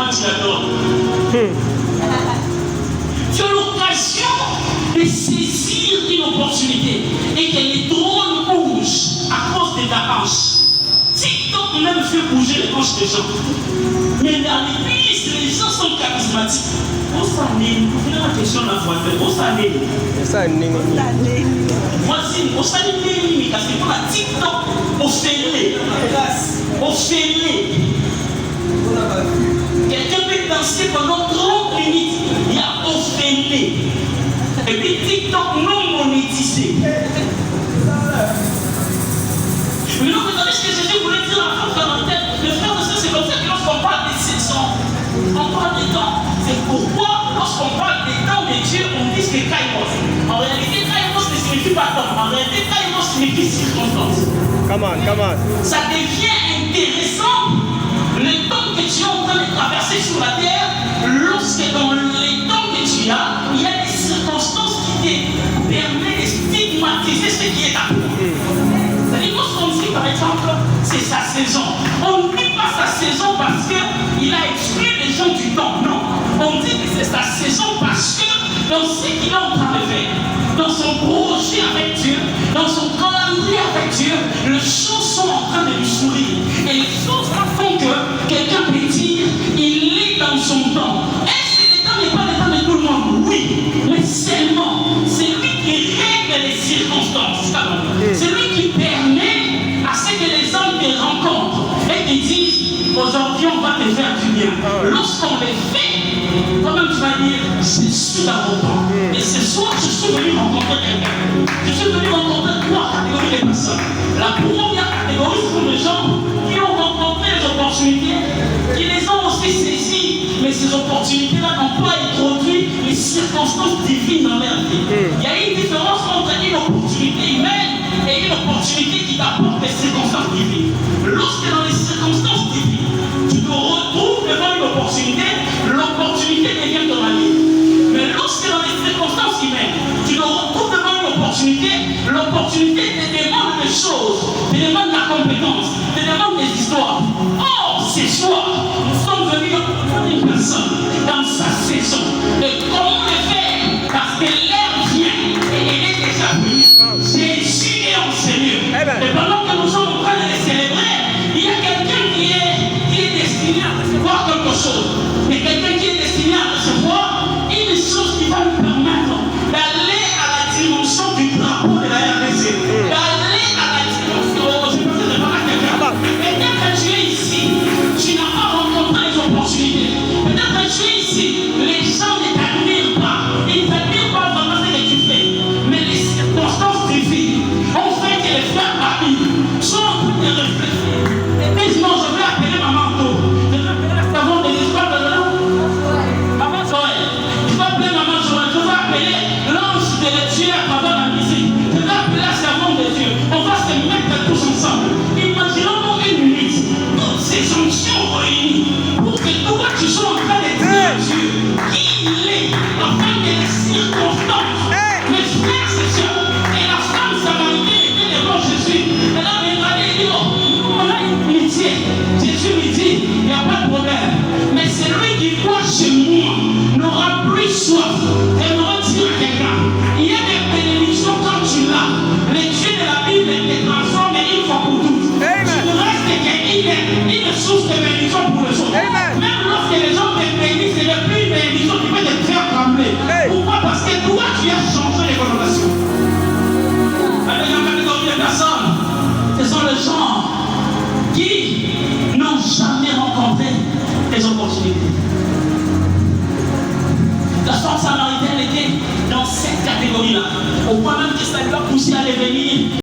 comment tu l'adores. Tu as l'occasion de saisir une opportunité et que les drones bougent à cause de ta hanche. TikTok même fait bouger les hanches des gens. Mais dans l'église, les gens sont charismatiques. Où ça n'est? Vous venez la question de la voiture. Où ça n'est? Voici, où ça n'est? Parce que pour la TikTok, au fêlé. Quelqu'un peut danser pendant 30 minutes. Il y a au fêlé. Et puis TikTok non monétisé. Mais non, vous savez ce que Jésus voulait dire à la fin de la tête. Le frère de ça, c'est comme ça que lorsqu'on parle des saisons, on parle des temps. C'est pourquoi, lorsqu'on parle des temps de Dieu, on dit que c'est Kairos. En réalité, Kairos ne signifie pas temps. En réalité, Kairos signifie circonstance. Come on. Ça devient intéressant le temps que tu es en train de traverser sur la terre, lorsque dans les temps que tu as, il y a des circonstances qui te permettent de stigmatiser ce qui est à toi. C'est-à-dire, lorsqu'on dit par exemple, c'est sa saison, on ne dit pas sa saison parce qu'il a exclu les gens du temps. Non. On dit que c'est sa saison parce que dans ce qu'il est en train de faire, dans son projet avec Dieu, dans son calendrier avec Dieu, les choses sont en train de lui sourire. Et les choses font que quelqu'un peut dire, il est dans son temps. Est-ce que le temps n'est pas le temps de tout le monde? Oui, mais seulement, c'est lui qui règle les circonstances. C'est lui qui permet à ce que les hommes te rencontrent et te disent, aujourd'hui on va te faire du bien. Lorsqu'on le fait, toi-même tu vas dire, je suis dans mon temps. Et ce soir, je suis venu rencontrer quelqu'un. Je suis venu rencontrer 3 catégories de personnes. La première catégorie, ce sont les gens qui ont rencontré les opportunités, qui les ont aussi saisies. Mais ces opportunités-là n'ont pas introduit les circonstances divines dans leur vie. Il y a une différence entre une opportunité humaine et une opportunité qui t'apporte des circonstances divines. Lorsque dans les circonstances divines, tu te retrouves devant une opportunité, l'opportunité devient ton ami. Mais lorsque dans les circonstances humaines, tu te retrouves devant une opportunité, l'opportunité te demande des choses, te demande de la compétence, te demande des histoires. Or, ce soir, nous sommes venus rencontrer une personne dans sa saison. Et comment le faire? Parce que l'heure vient et elle est déjà venue. Jésus est en Seigneur. Et pendant que nous sommes en train de le célébrer, il y a quelqu'un qui est destiné à recevoir quelque chose. Et quelqu'un qui est destiné à recevoir une chose qui va nous permettre d'aller à la dimension du drapeau de la RDC. D'aller à la dimension, je peux te demander à quelqu'un. Peut-être que tu es ici, tu n'as pas rencontré les opportunités. Peut-être que tu es ici, les gens ne t'admirent pas. Ils ne t'admirent pas vraiment ce que tu fais. Mais les circonstances divines ont fait que les frères Babi sont en train de réfléchir. Et disent non, je vais appeler maman Anto. Je vais appeler la savon de l'histoire de l'homme. Maman Joël. Je vais appeler maman Joël. Je vais appeler l'ange de Dieu à travers la musique. Je vais appeler la savon de Dieu. On va se mettre tous ensemble. Imaginons une minute. Toutes ces sanctions réunies pour que toi tu sois en train de dire à Dieu qui il est afin que les circonstances, mes frères et sœurs, et la femme samaritaine était devant Jésus. Elle a regardé et dit, oh, on a une pitié. Jésus lui dit, il n'y a pas de problème. Mais celui qui boit chez moi n'aura plus soif. J'aimerais dire à quelqu'un, il y a des bénédictions quand tu l'as. Les dieux de la Bible te transforment une fois pour toutes. Tu ne restes qu'une source de bénédiction pour les autres. Même lorsque les gens te bénissent, c'est le plus de bénédiction qui peut te faire trembler. Pourquoi? Parce que toi, tu as changé les connotations. La deuxième catégorie de personnes, ce sont les gens qui n'ont jamais rencontré des opportunités. La femme samaritaine était dans cette catégorie-là. Au point même que ça lui a poussé à devenir